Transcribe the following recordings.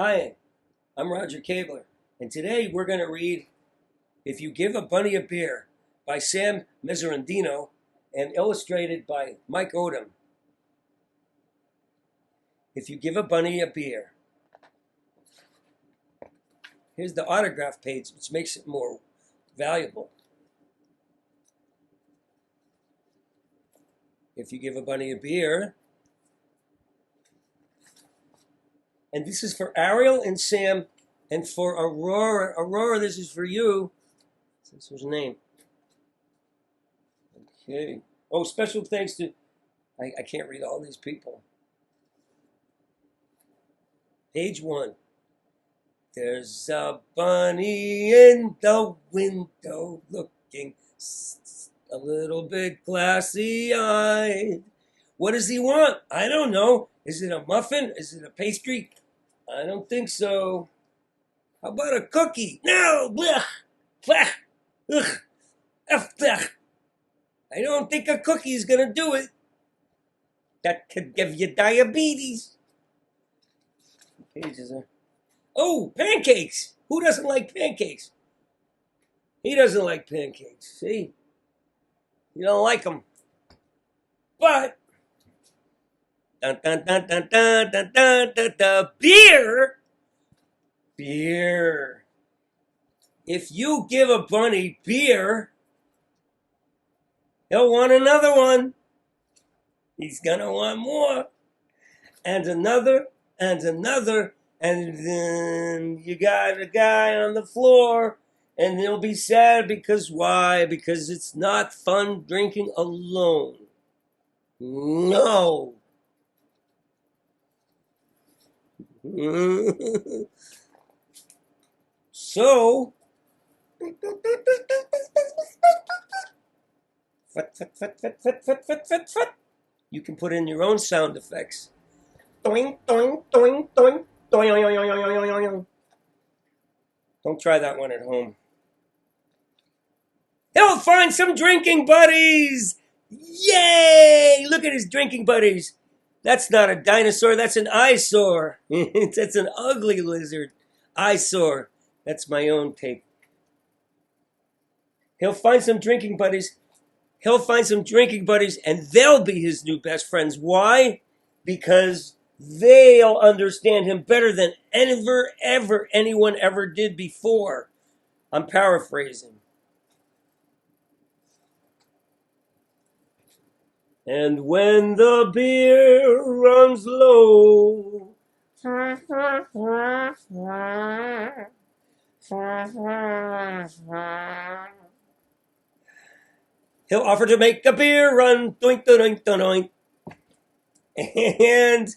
Hi, I'm Roger Kabler, and today we're going to read If You Give a Bunny a Beer by Sam Miserandino and illustrated by Mike Odom. If you give a bunny a beer. Here's the autograph page, which makes it more valuable. If you give a bunny a beer. And this is for Ariel and Sam, and for Aurora. Aurora, this is for you. This was her name. Okay. Oh, special thanks to, I can't read all these people. Page 1. There's a bunny in the window looking a little bit glassy-eyed. What does he want? I don't know. Is it a muffin? Is it a pastry? I don't think so. How about a cookie? No! Blech! Blech! Ugh! Blech! I don't think a cookie is going to do it. That could give you diabetes. What pages are... Oh, pancakes! Who doesn't like pancakes? He doesn't like pancakes. See? You don't like them. But... Dun, dun, dun, dun, dun, dun, dun, dun, dun, beer! Beer. If you give a bunny beer, he'll want another one. He's gonna want more. And another, and another, and then you got a guy on the floor, and he'll be sad because why? Because it's not fun drinking alone. No. So, you can put in your own sound effects. Doing, doing, doing, doing, doing. Don't try that one at home. He'll find some drinking buddies! Yay! Look at his drinking buddies. That's not a dinosaur, that's an eyesore. That's an ugly lizard. Eyesore. That's my own take. He'll find some drinking buddies. He'll find some drinking buddies, and they'll be his new best friends. Why? Because they'll understand him better than anyone ever did before. I'm paraphrasing. And when the beer runs low, he'll offer to make the beer run, doink, doink, doink, and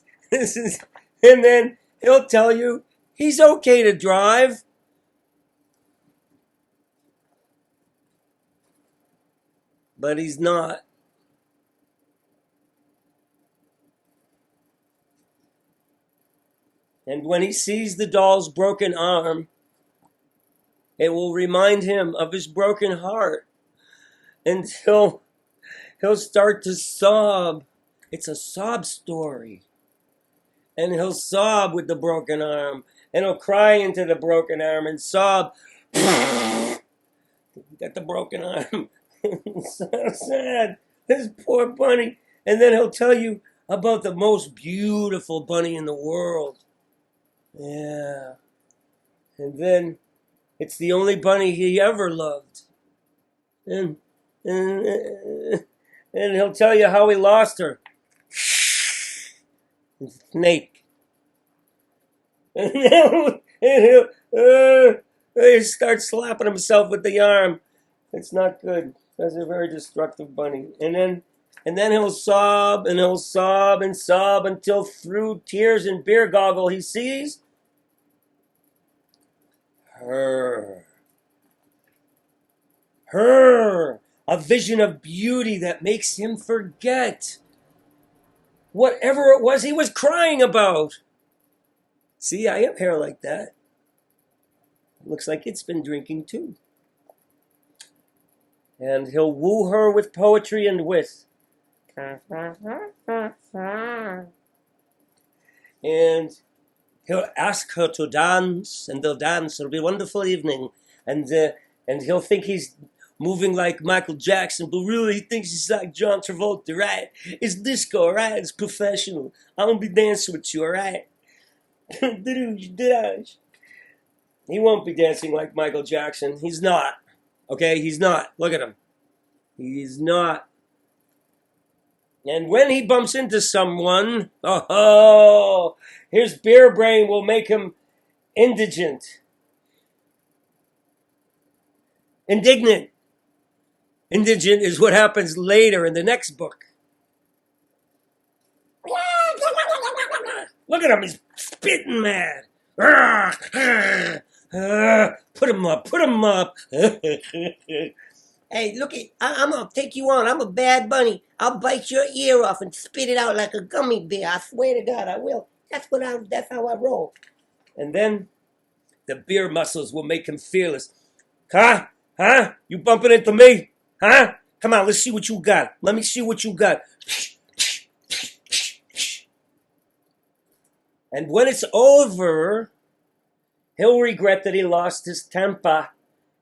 and then he'll tell you he's okay to drive. But he's not. And when he sees the doll's broken arm, it will remind him of his broken heart. And he'll start to sob. It's a sob story. And he'll sob with the broken arm. And he'll cry into the broken arm and sob. Got the broken arm. So sad. This poor bunny. And then he'll tell you about the most beautiful bunny in the world. Yeah. And then it's the only bunny he ever loved. And he'll tell you how he lost her. Snake. And he'll start slapping himself with the arm. It's not good. That's a very destructive bunny. And then he'll sob and he'll sob and sob until through tears and beer goggle he sees her. Her. A vision of beauty that makes him forget whatever it was he was crying about. See, I have hair like that. Looks like it's been drinking too. And he'll woo her with poetry and wit. And He'll ask her to dance, and they'll dance. It'll be a wonderful evening. And he'll think he's moving like Michael Jackson, but really he thinks he's like John Travolta, right? It's disco, right? It's professional. I'm gonna be dancing with you, all right? He won't be dancing like Michael Jackson. He's not. Okay, he's not. Look at him. He's not. And when he bumps into someone, oh, his beer brain will make him indignant. Indignant. Indigent is what happens later in the next book. Look at him, he's spitting mad. Put him up, put him up. Hey, look, I'm gonna take you on. I'm a bad bunny. I'll bite your ear off and spit it out like a gummy bear. I swear to God, I will. That's how I roll. And then the beer muscles will make him fearless. Huh? Huh? You bumping into me? Huh? Come on, let's see what you got. Let me see what you got. And when it's over, he'll regret that he lost his temper,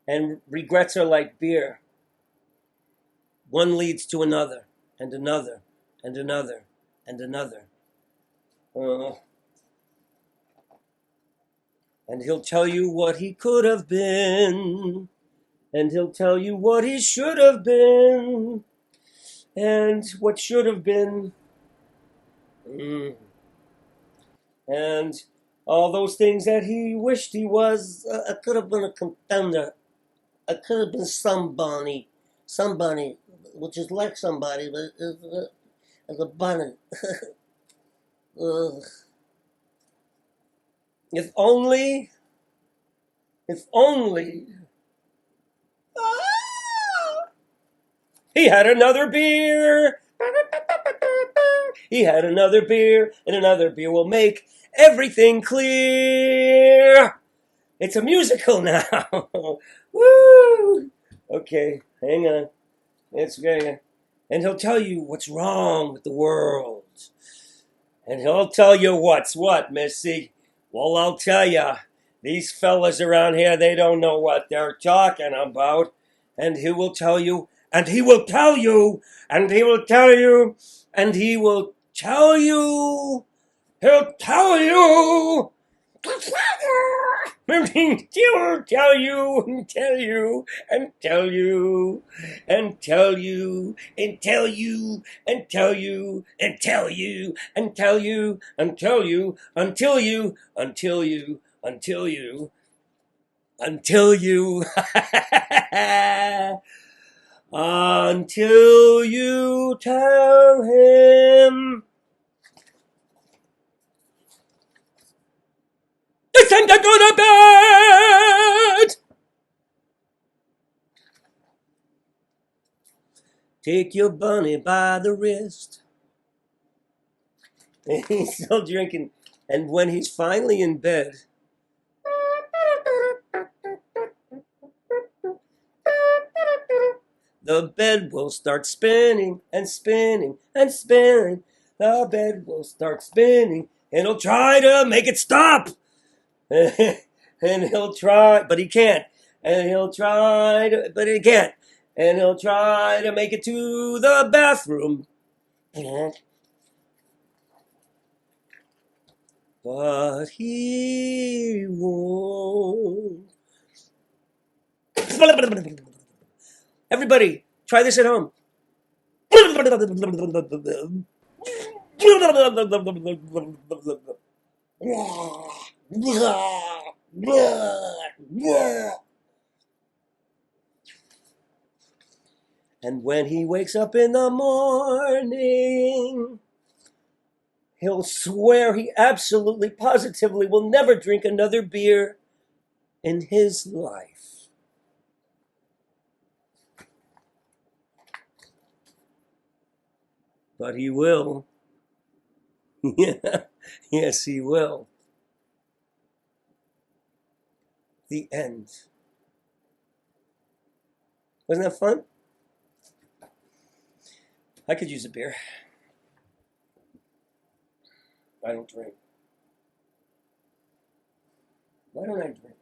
and regrets are like beer. One leads to another, and another, and another, and another. And he'll tell you what he could have been, and he'll tell you what he should have been, and what should have been. And all those things that he wished he was. I could have been a contender. I could have been somebody, which is like somebody, but as a bunny. If only. He had another beer. He had another beer, and another beer will make everything clear. It's a musical now. Woo! Okay, hang on. It's going. And he'll tell you what's wrong with the world. And he'll tell you what's what, Missy. Well, I'll tell you. These fellas around here, they don't know what they're talking about. And he will tell you, and he will tell you, and he will tell you, and he will tell you. He'll tell you. And he'll tell you, and tell you, and tell you, and tell you, and tell you, and tell you, and tell you, and tell you, and tell you, until you, until you, until you, until you, until you tell him. It's time to go to bed! Take your bunny by the wrist. And he's still drinking. And when he's finally in bed, the bed will start spinning and spinning and spinning. The bed will start spinning, and he'll try to make it stop. And he'll try, but he can't. And he'll try, but he can't. And he'll try to make it to the bathroom. But he won't. Everybody, try this at home. And when he wakes up in the morning, he'll swear he absolutely, positively will never drink another beer in his life. But he will. Yeah, yes, he will. The end. Wasn't that fun? I could use a beer. I don't drink. Why don't I drink?